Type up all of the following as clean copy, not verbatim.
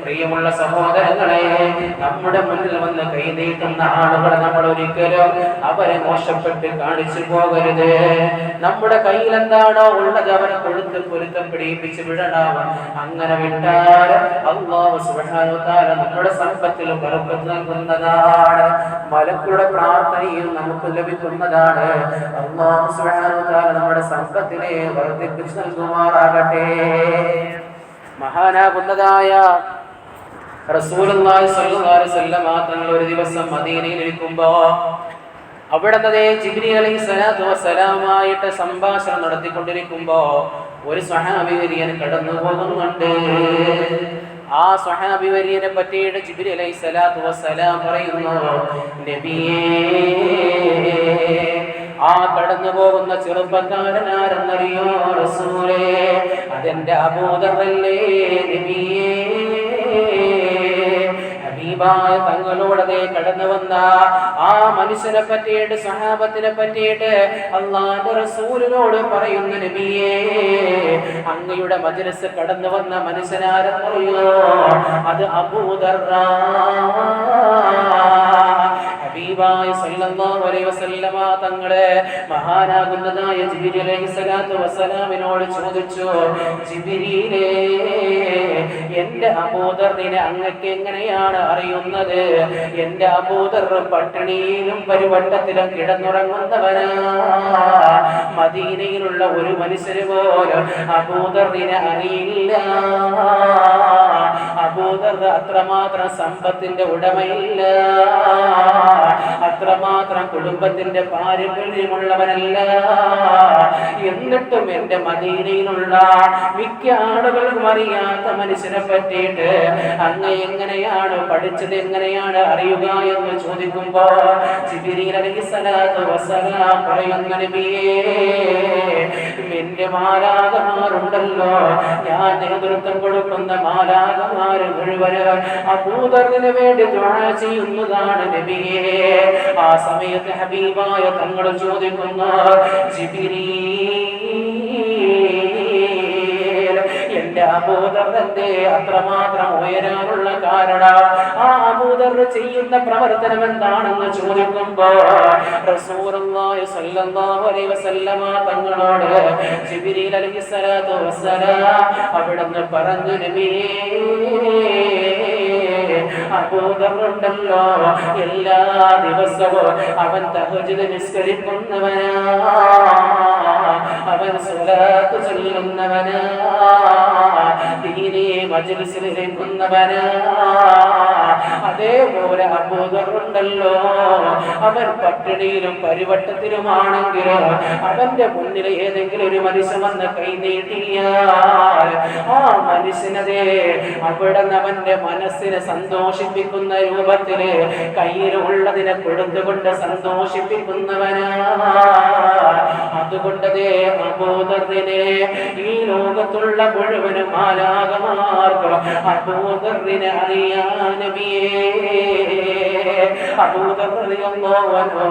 പ്രിയമുള്ള സഹോദരങ്ങളെ, നമ്മുടെ മുന്നിൽ വന്ന് കൈനീട്ടുന്ന ആളുകളെ നമ്മൾ ഒരിക്കലും അവരെ മോശപ്പെട്ട് കാണിച്ചു പോകരുത്. നമ്മുടെ കയ്യിൽ എന്താണോ ഉള്ളത് അവരെ പൊരുത്തം പിടിപ്പിച്ച് വിടണം. അങ്ങനെ വിട്ടാൽ അല്ലാഹു സുബ്ഹാനഹു വ തആല നമ്മുടെ സമ്പത്തിൽ ബറക്കത്ത് നൽകുന്നതാണ്. മലക്കുകളുടെ പ്രാർത്ഥനയും നമുക്ക് ലഭിക്കുന്നതാണ്. അല്ലാഹു സുബ്ഹാനഹു വ തആല നമ്മുടെ സമ്പത്തിനെ വർദ്ധിപ്പിച്ച് നൽകുമാറാകട്ടെ. മഹാനാകുന്നതായ റസൂലുള്ളാഹി സ്വല്ലല്ലാഹു അലൈഹി വസല്ലം തങ്ങൾ ഒരു ദിവസം മദീനയിൽ ഇരിക്കുമ്പോൾ അവിടുന്ന് ജിബ്രീൽ അലൈഹിസ്സലാത്തു വസ്സലാമായിട്ട് സംഭാഷണം നടത്തിക്കൊണ്ടിരിക്കുമ്പോൾ ഒരു സ്വഹാബി വര്യൻ കടന്നു പോകുന്നുണ്ട്. ആ സ്വഹാബി വര്യനെ പറ്റിയിട്ട് ജിബ്രീൽ അലൈഹിസ്സലാത്തു വസ്സലാം പറയുന്നു, നബിയേ, ആ കടന്നു പോകുന്ന ചെറുപ്പക്കാരനാരെന്നറിയോ റസൂലേ? അതെന്റെ അബൂദറല്ലേ നബിയേ. ഹബീബായ തങ്ങളോടതേ കടന്നു വന്ന ആ മനുഷ്യനെ പറ്റിയിട്ട്, സഹാബത്തിനെ പറ്റിയിട്ട് അല്ലാഹുവിന്റെ റസൂലിനോട് പറയുന്ന നബിയേ, അങ്ങയുടെ മജ്‌ലിസ് കടന്നു വന്ന മനുഷ്യനാരെന്നറിയോ? അത് അബൂദർറ. ഹബീബായ സല്ലല്ലാഹു അലൈഹി വസല്ലമ തങ്ങളെ മഹാനാകുന്നതായ ജിബ്രീൽ അലൈഹിസ്സലാത്തു വസ്സലാമിനോട് ചോദിച്ചു, ജിബ്രീലേ, എന്റെ അബൂദറിനെ അങ്ങക്ക് എങ്ങനെയാണ് അറിയുന്നത്? എന്റെ അബൂദർ പട്ടിണിയിലും പരിവട്ടത്തിലും കിടന്നുറങ്ങുന്നവനാ. മദീനയിലുള്ള ഒരു മനുഷ്യന് പോലും അബൂദറിനെ അറിയില്ല. അബൂദർ അത്രമാത്രം സമ്പത്തിന്റെ ഉടമയില്ല, അത്രമാത്രം കുടുംബത്തിന്റെ പാരമ്പര്യമുള്ളവനല്ല. എന്നിട്ടും എന്റെ മദീനയിലുള്ള മിക്ക ആളുകൾക്കും അറിയാത്ത മനുഷ്യനെ പറ്റിയിട്ട് അങ്ങ് എങ്ങനെയാണ് പഠിച്ചത്, എങ്ങനെയാണ് അറിയുക എന്ന് ചോദിക്കുമ്പോ ജിബ്രീൽ അലൈഹിസ്സലാത്തു വസ്സലാം പറയുന്ന നബിയേ, എന്റെ മാലാഖമാരുണ്ടല്ലോ, ഞാൻ നേതൃത്വം കൊടുക്കുന്ന മാലാഖമാര് മുഴുവന് അബൂദറിന് വേണ്ടി ദുആ ചെയ്യുന്നതാണ് നബിയേ. ആ സമയത്ത് ഹബീബായ തങ്ങൾ ചോദിക്കുന്നു, ജിബ്രീൽ, എന്റെ അബൂദറിന്റെ അത്രമാത്രം ഉയരാനുള്ള കാരണം, ആ അബൂദർ ചെയ്യുന്ന പ്രവർത്തനം എന്താണെന്ന് ചോദിക്കുമ്പോ റസൂലുള്ളാഹി സ്വല്ലല്ലാഹു അലൈഹി വസല്ലമ തങ്ങളോട് ജിബ്രീൽ അലൈഹിസ്സലാത്തു വസ്സലാം അവിടുന്ന് പറഞ്ഞു, നബിയേ, അബൂദറുണ്ടല്ലോ, എല്ലാ ദിവസവും അവൻ തഹജ്ജുദ് നിസ്കരിക്കുന്നവനാ, അവൻ സ്വലാത്ത് ചൊല്ലുന്നവനാ, ദീനീ മജ്‌ലിസിൽ ഇരിക്കുന്നവനാ. അതേപോലെ അബൂദറുണ്ടല്ലോ, അവൻ പട്ടിണിയിലും പരിവട്ടത്തിലുമാണെങ്കിലും അവന്റെ മുന്നിൽ ഏതെങ്കിലും ഒരു മനുഷ്യൻ വന്ന് കൈ നീട്ടിയാൽ ആ മനുഷ്യനതേ അവിടെ അവന്റെ മനസ്സിനെ സന്തോഷിപ്പിക്കുന്ന രൂപത്തില് കയ്യിലുള്ളതിനെ കൊടുത്തുകൊണ്ട് സന്തോഷിപ്പിക്കുന്നവനാ. അതുകൊണ്ടതേ അബൂദറിനെ ഈ ലോകത്തുള്ള മുഴുവനും മാലാഖമാർക്കും അബൂദറിനെ അറിയാൻ നബിയേ. അബൂദർ റളിയല്ലാഹു അൻഹു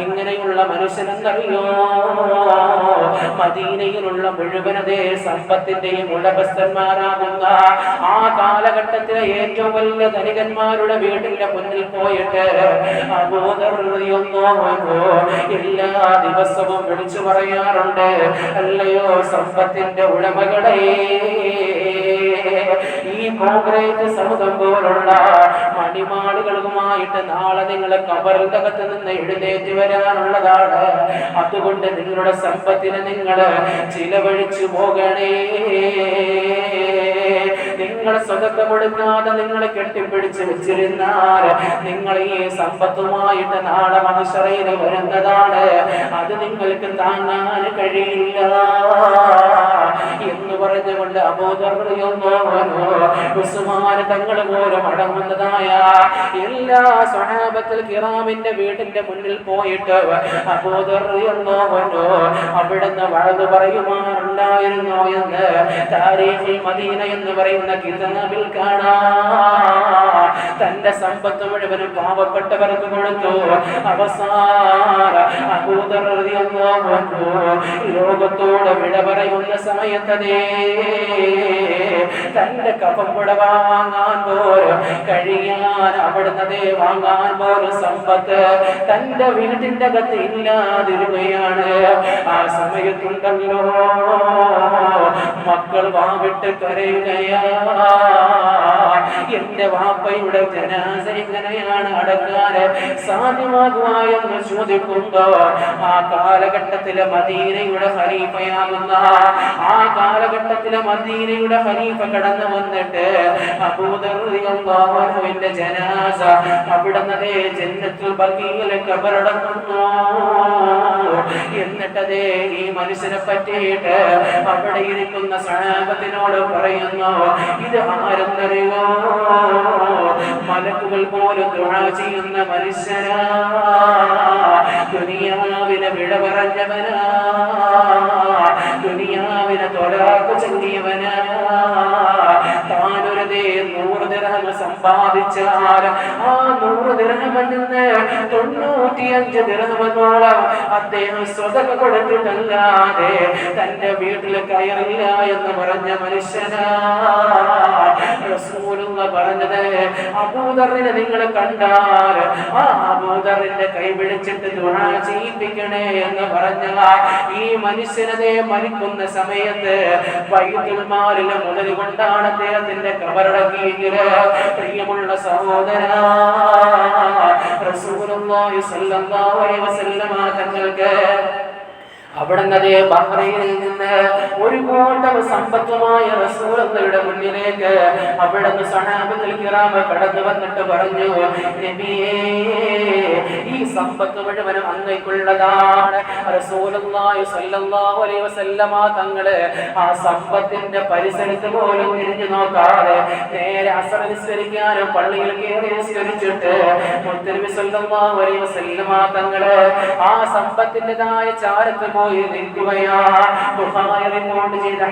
ഇങ്ങനെയുള്ള മനുഷ്യനെന്നറിയോ? മദീനയിലുള്ള മുഴുവനതേ സമ്പത്തിന്റെയും ഉടമസ്ഥന്മാരാകുന്ന ആ കാലഘട്ടത്തിലെ ഏറ്റവും വലിയ ധനികന്മാരുടെ വീട്ടിന്റെ മുന്നിൽ പോയിട്ട് അബൂദർ റളിയല്ലാഹു അൻഹു എല്ലാ ദിവസവും വിളിച്ചു പറയാറുണ്ട്, അല്ലയോ സമ്പത്തിന്റെ ഉടമകളെ, ഈ കോൺക്രീറ്റ് സമുദ്രം പോലുള്ള മണിമാളുകളുമായിട്ട് നാളെ നിങ്ങൾ ഖബറിന്റെ അകത്ത് നിന്ന് എഴുന്നേറ്റ് വരാനുള്ളതാണ്. അതുകൊണ്ട് നിങ്ങളുടെ സമ്പത്തിനെ നിങ്ങൾ ചിലവഴിച്ചു പോകണേ. നിങ്ങൾ സ്വതക്ക കൊടുക്കാതെ നിങ്ങൾ കെട്ടിപ്പിടിച്ച് വെച്ചിരുന്നാൽ നിങ്ങൾ ഈ സമ്പത്തുമായിട്ട് നാളെ മനുഷ്യറയിൽ വരുന്നതാണ്. അത് നിങ്ങൾക്ക് താങ്ങാൻ കഴിയില്ല എന്ന് പറഞ്ഞുകൊണ്ട് അബൂദർ ഉസ്മാൻ തങ്ങൾ പോലും അടങ്ങുന്നതായ എല്ലാ സ്വഹാബത്തുൽ കിറാമിന്റെ വീടിന്റെ മുന്നിൽ പോയിട്ട് അബൂദർ അവിടുന്ന് വഴന്നു പറയുമാറുണ്ടായിരുന്നു എന്ന് താരീഖുൽ മദീന എന്ന് പറയുന്ന കിതാബിൽ കാണാം. തന്റെ സമ്പത്ത് മുഴുവനും പാവപ്പെട്ടവർക്ക് കൊടുത്തു. അവസാന അബൂ ദർ റളിയല്ലാഹു അൻഹു ലോകത്തോട് വിട പറയുന്ന സമയത്തതേ തന്റെ കഫംപുട വാങ്ങാൻ പോലും കഴിയാൻ അവിടുന്നതേ വാങ്ങാൻ പോലും സമ്പത്ത് തന്റെ വീട്ടിന്റെ അകത്ത് ഇല്ലാതിരുകയാണ്. ആ സമയത്തുണ്ടല്ലോ മക്കൾ വാവിട്ട് കരയുകയാ. എന്റെ വാപ്പയുടെ ജനാസ എങ്ങനെയാണ് അടക്കാൻ സാധ്യമാകുക എന്ന് ചോദിക്കുമ്പോ ആ കാലഘട്ടത്തിലെ മദീനയുടെ ഖലീഫയാകുന്ന ആ കാലഘട്ടത്തിലെ മദീനയുടെ ഖലീഫ കടന്നു വന്നിട്ട് അബൂ ദർ റളിയല്ലാഹു അൻഹുവിന്റെ ജനാസ അവിടുന്നതേ ജന്നത്തുൽ ബഖീയിൽ ഖബറടക്കുന്നു. എന്നിട്ടതേ ഈ മനുഷ്യനെ പറ്റിയിട്ട് അവിടെ ഇരിക്കുന്ന സഹാബത്തിനോട് പറയുന്നു, ഇത് ആരെന്നറിയോ? മലക്കുകൾ പോലും ദുആ ചെയ്യുന്ന മനുഷ്യനാ, ദുനിയാവിനെ വിട പറഞ്ഞവനാ, ദുനിയാവിനെ തൊലാക്ക് ചൊല്ലിയവനാ. താനൊരു 100 ദിർഹം സമ്പാദിച്ചാൽ ആ 100 ദിർഹമിൽ നിന്ന് 95 ദിർഹമോളം അദ്ദേഹം സ്വതക കൊടുത്തിട്ടല്ലാതെ തന്റെ വീട്ടിൽ കയറില്ല എന്ന് പറഞ്ഞ മനുഷ്യനാ. റസൂലുള്ള പറഞ്ഞത്, അബൂ ദർറിനെ നിങ്ങൾ കണ്ടാൽ ആ അബൂ ദർറിന്റെ കൈ പിടിച്ചിട്ട് ദുആ ചെയ്യിപ്പിക്കണേ എന്ന് പറഞ്ഞ ഈ മനുഷ്യനെ മരിക്കുന്ന സമയത്ത് ബൈത്തുൽ മാലിലെ മുതൽ കൊണ്ടാണ് അദ്ദേഹത്തിന്റെ ഖബറടക്കിയെങ്കിൽ പ്രിയമുള്ള സഹോദരാ, റസൂലുള്ളാഹി സ്വല്ലല്ലാഹു അലൈഹി വസല്ലമ തങ്ങൾക്ക് അവിടുന്നതേ ബഹ്റൈനിൽ നിന്ന് ഒരു കൂട്ടം സമ്പത്തുമായ റസൂലുള്ളാഹിയുടെ മുന്നിലേക്ക് അവിടുന്ന് സഹാബത്തുൽ കിറാം കടന്നു വന്നിട്ട് പറഞ്ഞു, നബിയേ, ഈ സമ്പത്ത് മുഴുവനും അങ്ങേക്കുള്ളതാണ്. റസൂലുള്ളാഹി സ്വല്ലല്ലാഹു അലൈഹി വസല്ലമ തങ്ങള് ആ സമ്പത്തിന്റെ പരിസരത്ത് പോലും തിരിഞ്ഞു നോക്കാതെ നേരെ അസ്ർ നിസ്കരിക്കാനും പള്ളിയിൽ കയറി നിസ്കരിച്ചിട്ട് മുത്തനബി സ്വല്ലല്ലാഹു അലൈഹി വസല്ലമ തങ്ങള് ആ സമ്പത്തിൻ്റെതായ ചാരത്ത്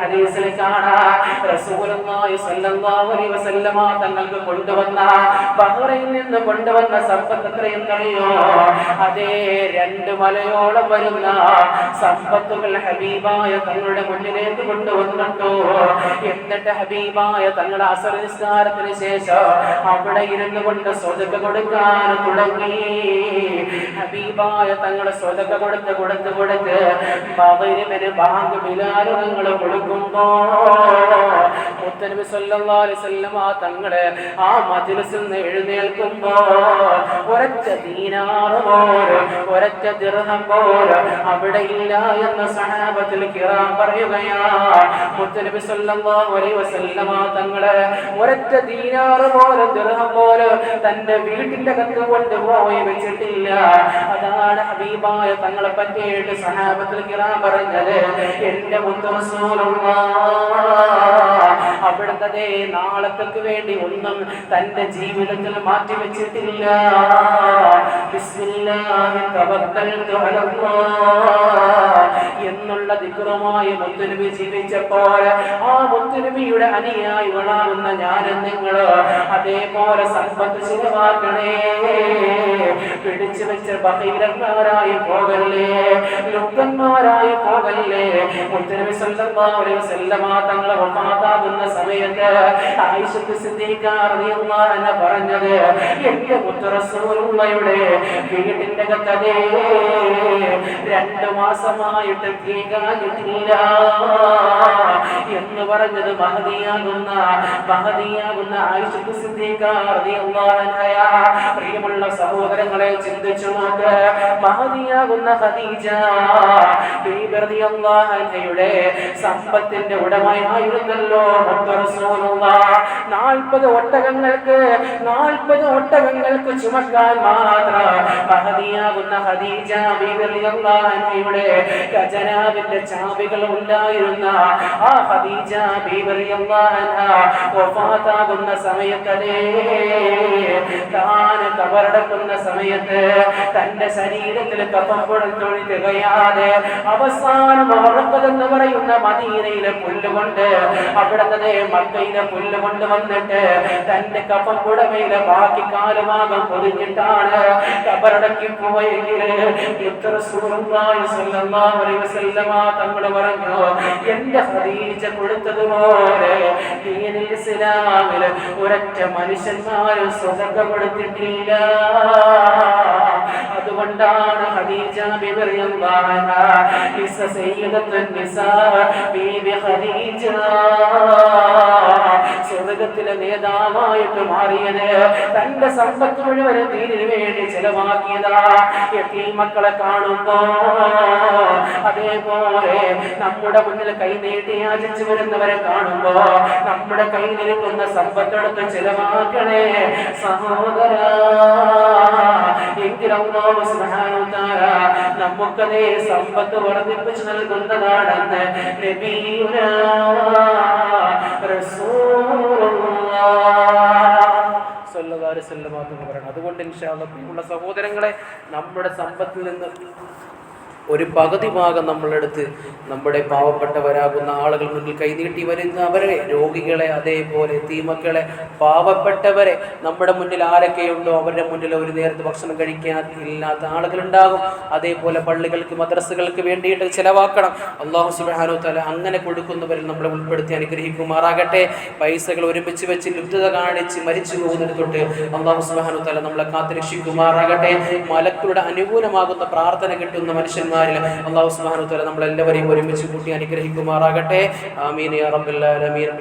ഹദീസിൽ കാണാം, റസൂലുള്ളാഹി സ്വല്ലല്ലാഹു അലൈഹി വസല്ലമ തങ്ങൾക്ക് കൊണ്ടുവന്ന ബഹ്റൈനിൽ നിന്ന് കൊണ്ടുവന്ന സമ്പത്ത് എത്രയും അറിയോ? അതേ 2 മലയോളം വരുന്ന സമ്പത്തുകൾ ഹബീബായ തങ്ങളുടെ മുന്നിലേക്ക് കൊണ്ടുവന്നിട്ടു. എന്നിട്ട് ഹബീബായ തങ്ങളുടെ അസ്ർ നിസ്കാരത്തിന് ശേഷം അവിടെ ഇരുന്നു കൊണ്ട് സ്വതക്ക കൊടുക്കാൻ തുടങ്ങി. ഹബീബായ തങ്ങളുടെ സ്വതക്ക കൊടുത്ത് മഗ്‌രിബിന് ബാങ്ക് ബിലാലുകൾ കൊടുക്കുമ്പോ മുത്തനബി സല്ലല്ലാഹു അലൈഹി വസല്ലം തങ്ങളെ ആ മജ്‌ലിസിൽ നിന്ന് എഴുന്നേൽക്കുമ്പോ ഒരൊറ്റ ദീനാർ പോലും ഒരൊറ്റ ദിർഹം പോലും അവിടെ ഇല്ല എന്ന് സഹാബത്തുൽ കിറാം പറയുകയാണ്. മുത്തനബി സല്ലല്ലാഹു അലൈഹി വസല്ലം തങ്ങളെ ഒരൊറ്റ ദീനാർ പോലും ദിർഹം പോലും തന്റെ വീട്ടിന്റെ അകത്ത് കൊണ്ടുപോയി വെച്ചിട്ടില്ല. അതാണ് ഹബീബായ തങ്ങളെ പറ്റിയിട്ട് സഹാബത്തുൽ കിറാം പറഞ്ഞത്. എന്റെ മുത്ത് റസൂലുള്ളാഹ് അവിടുത്തെ നാളത്തേക്ക് വേണ്ടി ഒന്നും തന്റെ ജീവിതത്തിൽ മാറ്റി വെച്ചിട്ടില്ല. ബിസ്മില്ലാഹി തവക്കൽതു അലല്ലാഹ് എന്നുള്ള ദിക്റുമായി മുത്തുനബി ജീവിച്ചപ്പോൾ ആ മുത്തുനബിയുടെ അനുയായികളാകുന്ന ഞാനും നിങ്ങൾ അതേപോലെ സമ്പത്ത് ചിലവാക്കണേ. പിടിച്ചു വെച്ച് ബഹീരന്മാരായി പോകല്ലേ, ലുബ്ധന്മാരായി പോകല്ലേ. മുത്തുനബി സല്ലല്ലാഹു അലൈഹി വസല്ലമ തങ്ങളെ വഫാത്താകുന്ന സമയത്ത് ആയിഷ സിദ്ദീഖ റളിയല്ലാഹു അൻഹ പറഞ്ഞത്, എന്റെ മുത്ത് റസൂലുള്ളാഹിയുടെ വീടിന്റെ അകത്തേ 2 മാസമായിട്ട് തീകാഞ്ഞിട്ടില്ല എന്ന് പറഞ്ഞത് മഹദിയാകുന്ന ആയിഷ സിദ്ദീഖ റളിയല്ലാഹു അൻഹ. പ്രിയമുള്ള സഹോദരങ്ങളെ, ചിന്തിച്ചു നോക്ക്, മഹദിയാകുന്ന ഖദീജ ബീബി റളിയല്ലാഹു അൻഹയുടെ സമ്പത്തിന്റെ ഉടമയായിരുന്നല്ലോ മുത്ത് റസൂലുള്ളാഹ്. 40 ഒട്ടകങ്ങൾക്ക് ചുമക്കാൻ മാത്രം മഹദിയാകുന്ന ഖദീജ ബീബി റളിയല്ലാഹു അൻഹയുടെ ഖജനാവിന്റെ ചാവികൾ ഉണ്ടായിരുന്ന ആ ഖദീജ ബീബി റളിയല്ലാഹു അൻഹ വഫാത്താകുന്ന സമയത്തേ താൻ ഖബറടക്കുന്ന സമയത്ത് തന്റെ ശരീരത്തിൽ കഫം പൊടി തികയാതെ അവസാനം എന്ന് പറയുന്ന മദീനയിലെ പുല്ലുകൊണ്ട് അവിടുത്തെ മക്കയിലെ പുല്ല് കൊണ്ട് വന്നിട്ട് തന്റെ കഫപ്പുടമയിലെ ബാക്കി കാലുഭാഗം പൊതിഞ്ഞിട്ടാണ് കബറടക്കി പോയെങ്കിൽ തങ്ങൾ പറഞ്ഞു, എന്റെ ഖദീജ കൊടുത്തതുപോലെ ദീനുൽ ഇസ്ലാമിൽ ഒരൊറ്റ മനുഷ്യന്മാരും സ്വതന്ത്രപ്പെടുത്തിയിട്ടില്ല. അതുകൊണ്ടാണ് ഖദീജ ബിബി റളിയല്ലാഹു അൻഹാ സയ്യിദത്തുൻ നിസാ ബീബി ഖദീജ സ്വർഗ്ഗത്തിലെ നേതാവായിട്ട് മാറിയത്. തന്റെ സമ്പത്ത് മുഴുവൻ ദീനിനു വേണ്ടി ചെലവാക്കിയതാ. യതീം മക്കളെ കാണുമ്പോ അതേപോലെ നമ്മുടെ മുന്നിൽ കൈ നീട്ടി യാചിച്ചു വരുന്നവരെ കാണുമ്പോ നമ്മുടെ കയ്യിലിരിക്കുന്ന സമ്പത്തെടുത്ത് ചെലവാക്കണേ സഹോദരാ. എങ്കിലും അല്ലാഹു സുബ്ഹാനഹു വ തആല നമുക്കതേ സമ്പത്ത് വർദ്ധിപ്പിച്ചു നൽകുന്നതാണെന്ന് നബിയുനാ അതുകൊണ്ട് ഇൻഷാ അല്ലാഹ് പ്രിയമുള്ള സഹോദരങ്ങളെ, നമ്മുടെ സമ്പത്തിൽ നിന്ന് ഒരു പകുതി ഭാഗം നമ്മളെടുത്ത് നമ്മുടെ പാവപ്പെട്ടവരാകുന്ന ആളുകൾ മുന്നിൽ കൈനീട്ടി വരുന്നവരെ, രോഗികളെ, അതേപോലെ തീമക്കളെ, പാവപ്പെട്ടവരെ, നമ്മുടെ മുന്നിൽ ആരൊക്കെയുണ്ടോ അവരുടെ മുന്നിൽ ഒരു നേരത്തെ ഭക്ഷണം കഴിക്കാൻ ഇല്ലാത്ത ആളുകളുണ്ടാകും. അതേപോലെ പള്ളികൾക്ക് മദ്രസകൾക്ക് വേണ്ടിയിട്ട് ചിലവാക്കണം. അല്ലാഹു സുബ്ഹാനഹു വ തആല അങ്ങനെ കൊടുക്കുന്നവരിൽ നമ്മളെ ഉൾപ്പെടുത്തി അനുഗ്രഹിക്കുമാറാകട്ടെ. പൈസകൾ ഒരുമിച്ച് വെച്ച് ലുബ്ധത കാണിച്ച് മരിച്ചു പോകുന്നതിന് തൊട്ട് അല്ലാഹു സുബ്ഹാനഹു വ തആല നമ്മളെ കാത്തുരക്ഷിക്കുമാറാകട്ടെ. മലക്കുകളുടെ അനുകൂലമാകുന്ന പ്രാർത്ഥന കിട്ടുന്ന മനുഷ്യന്മാരിൽ അല്ലാഹു സുബ്ഹാനഹു വ തആല നമ്മളെല്ലാവരെയും ഒരുമിച്ച് കൂട്ടി അനുഗ്രഹിക്കുമാറാകട്ടെ. ആമീൻ യാ റബ്ബൽ ആലമീൻ.